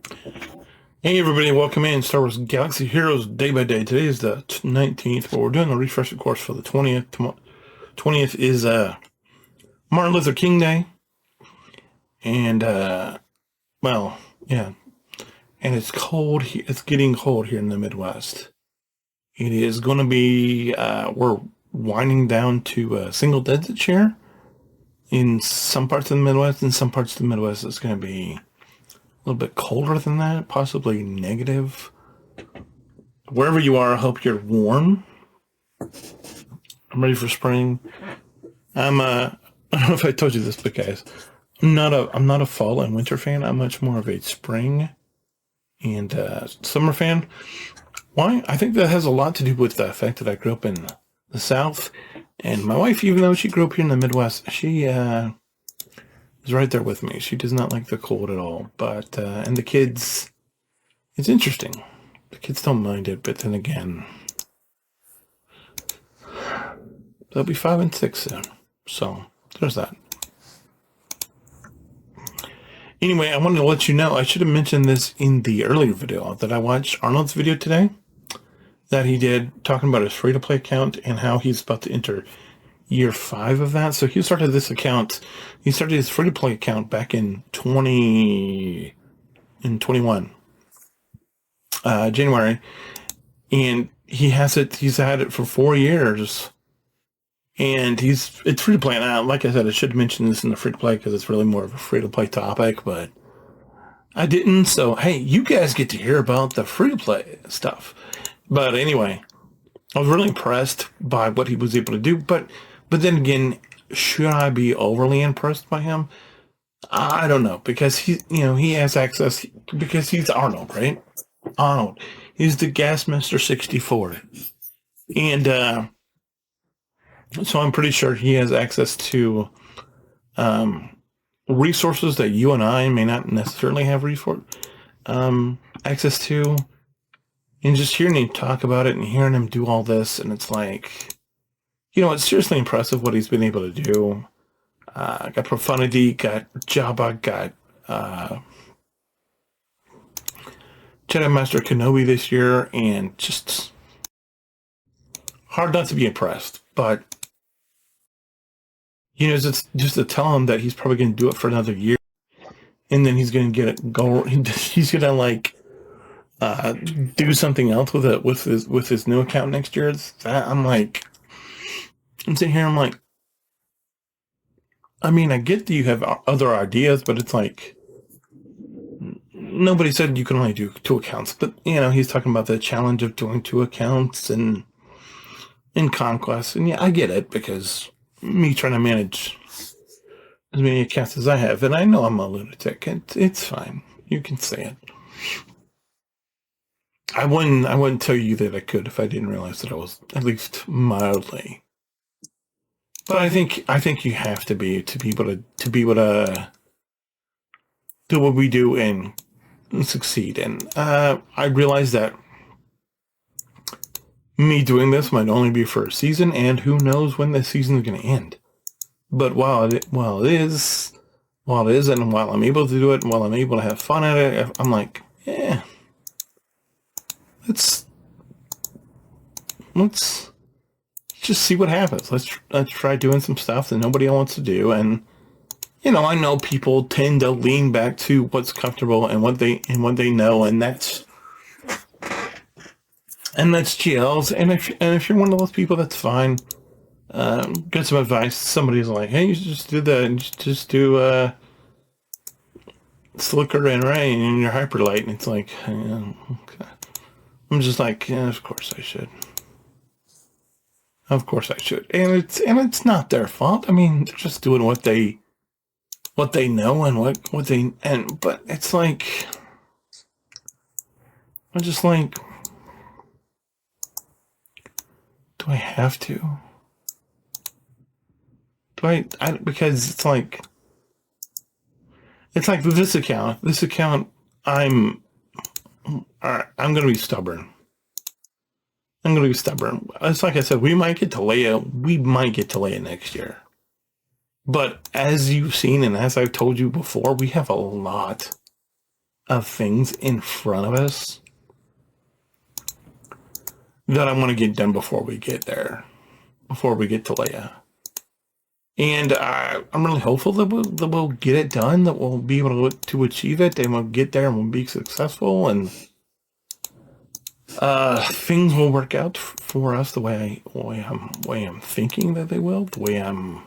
Hey everybody, welcome in Star Wars Galaxy Heroes Day by Day. Today is the 19th, but we're doing the refresher course for the 20th. 20th is Martin Luther King Day. And, well, yeah. And it's cold. It's getting cold here in the Midwest. It is going to be, we're winding down to single digits here in some parts of the Midwest. In some parts of the Midwest, it's going to be a little bit colder than that, possibly negative. Wherever you are, I hope you're warm. I'm ready for spring. I don't know if I told you this, but guys, I'm not a fall and winter fan. I'm much more of a spring and summer fan. Why? I think that has a lot to do with the fact that I grew up in the South, and my wife, even though she grew up here in the Midwest, she is right there with me. She does not like the cold at all. But and the kids, it's interesting. The kids don't mind it, but then again, they'll be 5 and 6 soon. So there's that. Anyway, I wanted to let you know, I should have mentioned this in the earlier video that I watched Arnold's video today that he did talking about his free-to-play account and how he's about to enter year 5 of that. So he started this account, he started his free-to-play account back in 21, January, and he's had it for 4 years. And it's free to play. Now, like I said, I should mention this in the free to play because it's really more of a free to play topic, but I didn't. So, hey, you guys get to hear about the free to play stuff. But anyway, I was really impressed by what he was able to do. But then again, should I be overly impressed by him? I don't know, because he has access because he's Arnold, right? Arnold. He's the Gasmaster 64. And, so I'm pretty sure he has access to resources that you and I may not necessarily have access to. And just hearing him talk about it and hearing him do all this, and it's like, it's seriously impressive what he's been able to do. Got Profundity, got Jabba, got Jedi Master Kenobi this year, and just hard not to be impressed. But just to tell him that he's probably going to do it for another year, and then he's going to get it go. He's going to do something else with it with his new account next year. I'm sitting here. I'm like, I mean, I get that you have other ideas, but it's like nobody said you can only do 2 accounts. But he's talking about the challenge of doing 2 accounts and in Conquest, and yeah, I get it because me trying to manage as many accounts as I have, and I know I'm a lunatic. It's fine. You can say it. I wouldn't tell you that I could if I didn't realize that I was at least mildly. But I think you have to be able to do what we do and succeed. And I realize that me doing this might only be for a season, and who knows when the season is going to end. But while it is, and while I'm able to do it, and while I'm able to have fun at it, I'm like, yeah, let's just see what happens. Let's try doing some stuff that nobody else wants to do, and I know people tend to lean back to what's comfortable and what they know, and that's GLs. And if you're one of those people, that's fine. Get some advice. Somebody's like, hey, you should just do that, and just do Slicker and Rain in your Hyperlight, and it's like, yeah, okay. I'm just like, yeah, of course I should. Of course I should. And it's not their fault. I mean, they're just doing what they know and but it's like, I'm just like, do I have to? Do I because it's like with this account, I'm going to be stubborn. It's like I said, we might get to Leia next year. But as you've seen, and as I've told you before, we have a lot of things in front of us that I want to get done before we get there, before we get to Leia. And I'm really hopeful that we'll get it done, that we'll be able to achieve it, and we'll get there and we'll be successful, and things will work out for us the way I'm thinking that they will, the way I'm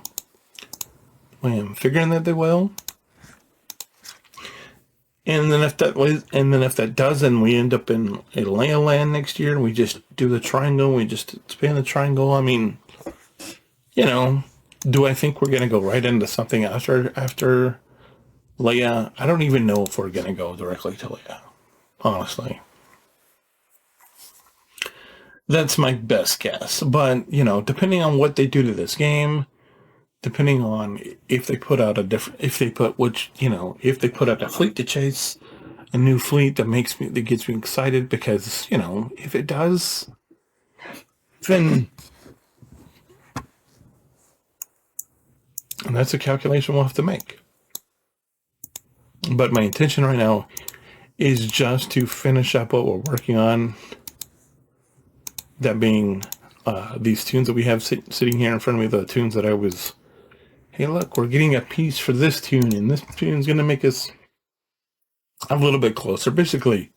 figuring that they will. And then if that does, and we end up in a Leia land next year, and we just do the triangle, we just expand the triangle. I mean, do I think we're going to go right into something after Leia? I don't even know if we're going to go directly to Leia, honestly. That's my best guess. But, depending on what they do to this game, depending on if they put out if they put out a fleet to chase, a new fleet that gets me excited, because, if it does, then and that's a calculation we'll have to make. But my intention right now is just to finish up what we're working on. That being these tunes that we have sitting here in front of me, the tunes that I was, hey, look, we're getting a piece for this tune, and this tune is going to make us a little bit closer. Basically,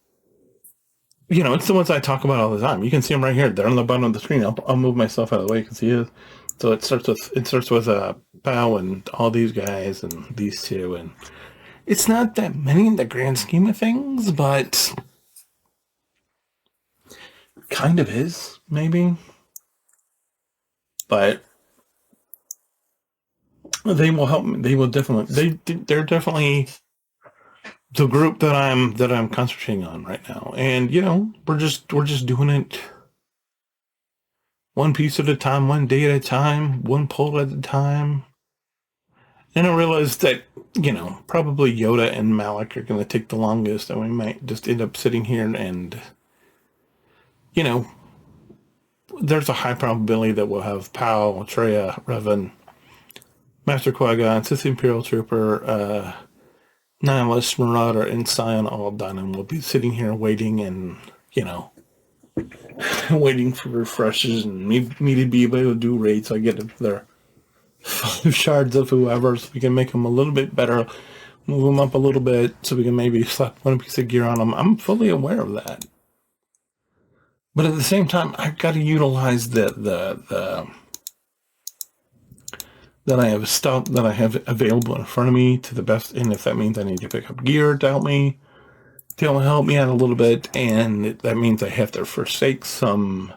it's the ones I talk about all the time. You can see them right here. They're on the bottom of the screen. I'll move myself out of the way. You can see it. So it starts with Pow and all these guys and these two, and it's not that many in the grand scheme of things, but kind of is, maybe. But they will help me. They will definitely. They're definitely the group that I'm concentrating on right now. And we're just doing it one piece at a time, one day at a time, one pull at a time. And I realized that probably Yoda and Malik are going to take the longest, and we might just end up sitting here and there's a high probability that we'll have Pow, Treya, Revan, Master Qui-Gon, Sith Imperial Trooper, Nihilist, Marauder, and Scion all done, and we'll be sitting here waiting and, waiting for refreshes, and me to be able to do raids so I get their 5 shards of whoever, so we can make them a little bit better, move them up a little bit, so we can maybe slap one piece of gear on them. I'm fully aware of that. But at the same time, I've got to utilize that I have stuff that I have available in front of me to the best. And if that means I need to pick up gear to help me out a little bit, and that means I have to forsake some,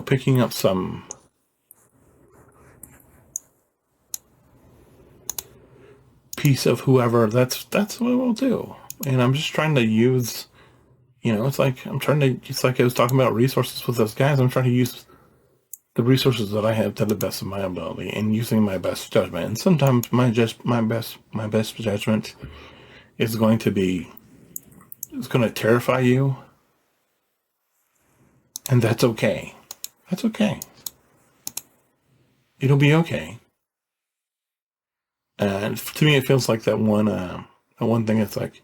picking up some piece of whoever. That's what we'll do. And I'm just trying to use, it's like I was talking about resources with those guys. I'm trying to use the resources that I have to the best of my ability and using my best judgment. And sometimes my best judgment is going to terrify you. And that's okay. That's okay. It'll be okay. And to me, it feels like that one thing. It's like,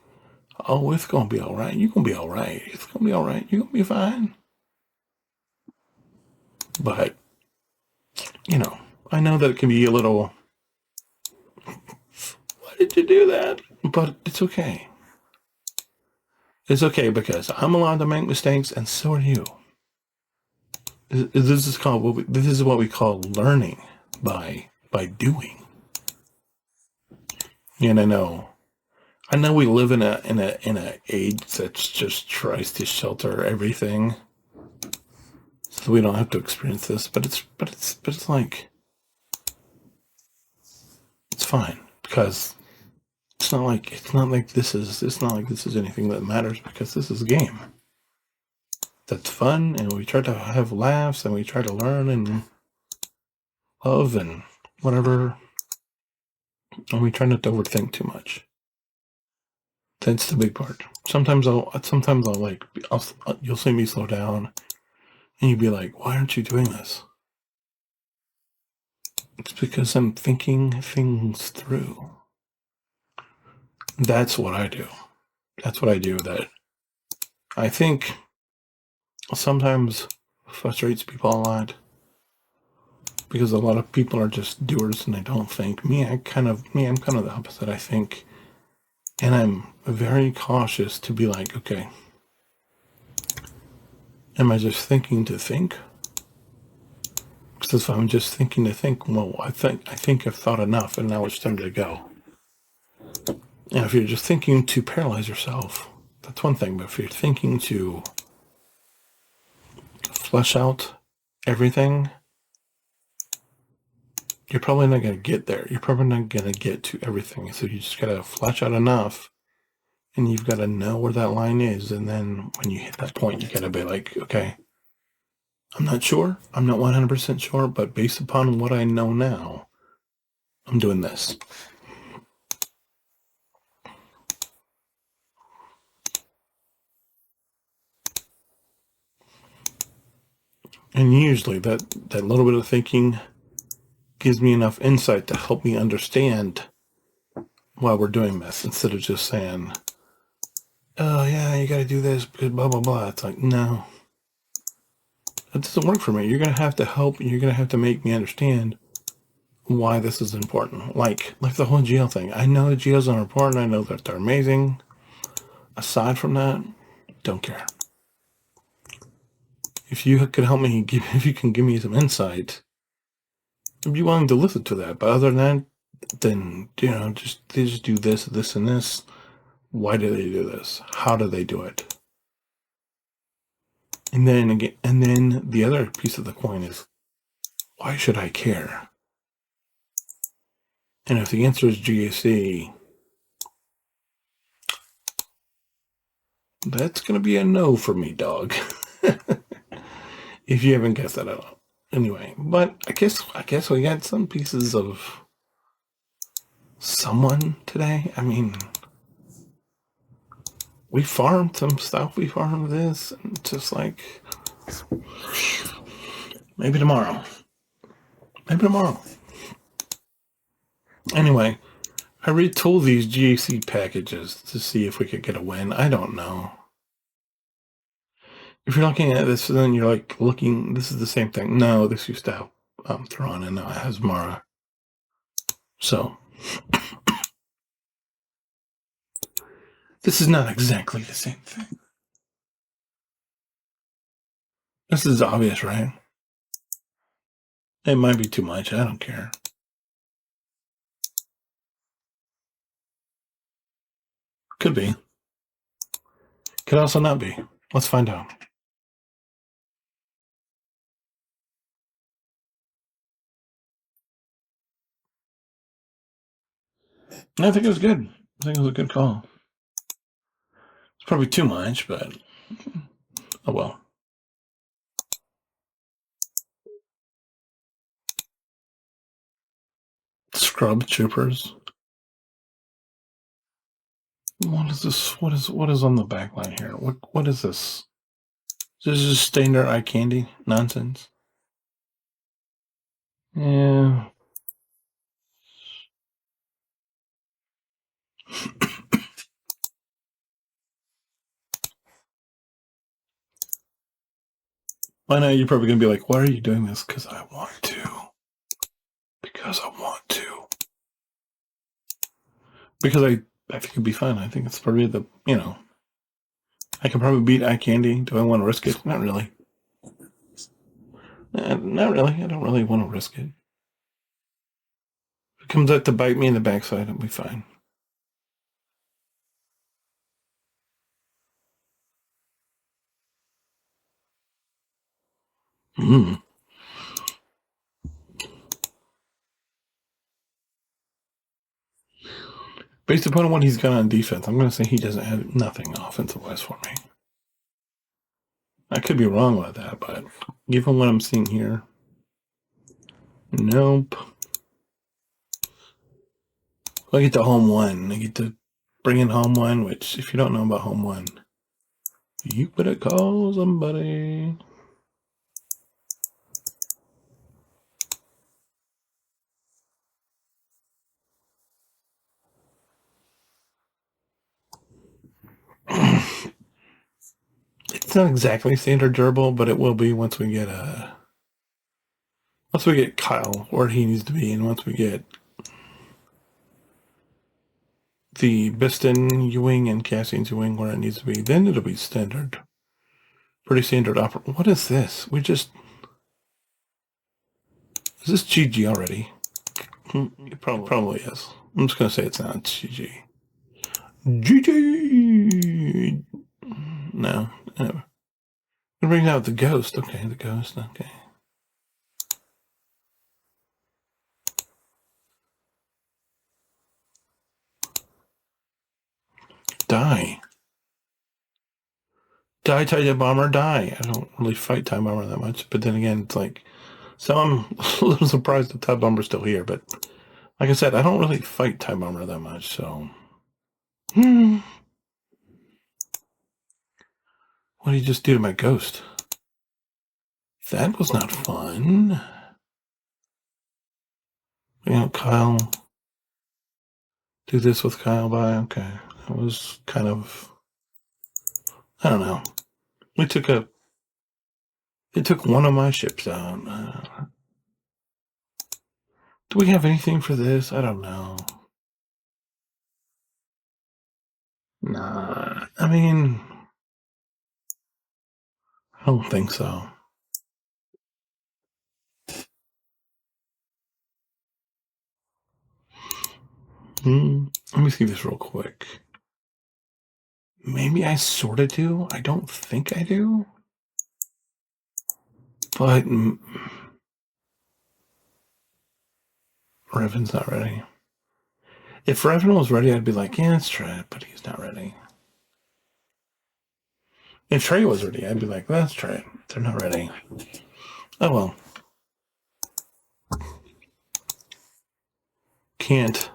oh, it's going to be all right. You're going to be all right. It's going to be all right. You're going to be fine. But, I know that it can be a little, why did you do that? But it's okay. It's okay, because I'm allowed to make mistakes, and so are you. This is what we call learning by doing. And I know we live in a age that just tries to shelter everything, so we don't have to experience this. But it's like, it's fine, because it's not like this is anything that matters, because this is a game that's fun, and we try to have laughs, and we try to learn and love and whatever, and we try not to overthink too much. That's the big part. Sometimes you'll see me slow down, and you'll be like, why aren't you doing this? It's because I'm thinking things through. That's what I do. That's what I do that I think sometimes frustrates people a lot. Because a lot of people are just doers and they don't think. I'm kind of the opposite, I think. And I'm very cautious to be like, okay, am I just thinking to think? Because if I'm just thinking to think, well, I think I've thought enough and now it's time to go. And if you're just thinking to paralyze yourself, that's one thing. But if you're thinking to flesh out everything, you're probably not going to get there. You're probably not going to get to everything. So you just got to flesh out enough, and you've got to know where that line is. And then when you hit that point, you got to be like, okay, I'm not sure. I'm not 100% sure, but based upon what I know now, I'm doing this. And usually that little bit of thinking gives me enough insight to help me understand why we're doing this, instead of just saying, oh yeah, you got to do this because blah, blah, blah. It's like, no, that doesn't work for me. You're going to have to help. You're going to have to make me understand why this is important. Like the whole GL thing. I know the GLs are important. I know that they're amazing. Aside from that, don't care. If you could help me, if you can give me some insight, I'd be willing to listen to that. But other than that, then, they just do this, this, and this. Why do they do this? How do they do it? And then again, and then the other piece of the coin is, why should I care? And if the answer is GAC, that's going to be a no for me, dog. If you haven't guessed that out. Anyway, but I guess we got some pieces of someone today. I mean, we farmed some stuff. We farmed this, and just like, maybe tomorrow. Anyway, I retooled these GAC packages to see if we could get a win. I don't know. If you're looking at this, then you're like looking, this is the same thing. No, this used to have Thrawn, and now it has Mara. So, this is not exactly the same thing. This is obvious, right? It might be too much. I don't care. Could be. Could also not be. Let's find out. I think it was good. I think it was a good call. It's probably too much, but oh well. Scrub troopers. What is this? What is on the back line here? What is this? This is just standard eye candy nonsense. Yeah. I know you're probably gonna be like, why are you doing this? Because I want to. Because I want to. Because I think it'd be fun. I think it's probably I can probably beat eye candy. Do I want to risk it? Not really. Not really. I don't really want to risk it. If it comes out to bite me in the backside, I'll be fine. Mm. Based upon what he's got on defense, I'm going to say he doesn't have nothing offensive-wise for me. I could be wrong about that, but given what I'm seeing here, nope. I get to home one. I get to bring in home one, which, if you don't know about home one, you better call somebody. It's not exactly standard durable, but it will be once we get Kyle where he needs to be, and once we get the Biston Ewing and Cassian's Ewing where it needs to be, then it'll be standard. Pretty standard What is this? Is this GG already? It probably is. I'm just going to say it's not. It's GG. GG! No. It brings out the ghost. Okay, the ghost. Okay. Die. Die, TIE Bomber, die. I don't really fight TIE Bomber that much, but then again, it's like, so I'm a little surprised the TIE Bomber's still here, but like I said, I don't really fight TIE Bomber that much, so. What did he just do to my ghost? That was not fun. You know, Kyle. Do this with Kyle by. Okay. That was kind of. I don't know. It took one of my ships out. Do we have anything for this? I don't know. Nah. I mean, I don't think so. Let me see this real quick. Maybe I sort of do. I don't think I do. But Revan's not ready. If Revan was ready, I'd be like, yeah, let's try it, but he's not ready. If Trey was ready, I'd be like, let's try it. They're not ready. Oh well. Can't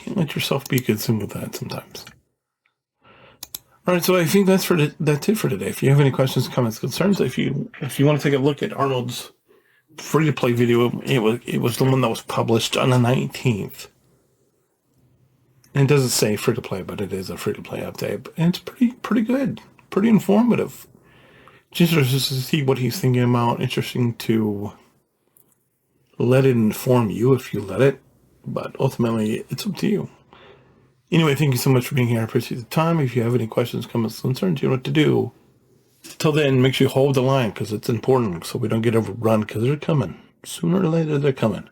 let yourself be consumed with that sometimes. All right, so I think that's it for today. If you have any questions, comments, concerns, if you want to take a look at Arnold's free-to-play video, it was the one that was published on the 19th. And it doesn't say free-to-play, but it is a free-to-play update. And it's pretty good, pretty informative. Just to see what he's thinking about. Interesting to let it inform you if you let it. But ultimately, it's up to you. Anyway, thank you so much for being here. I appreciate the time. If you have any questions, comments, concerns, you know what to do. Till then, make sure you hold the line because it's important so we don't get overrun because they're coming. Sooner or later, they're coming.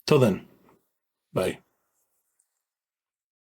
Till then, bye.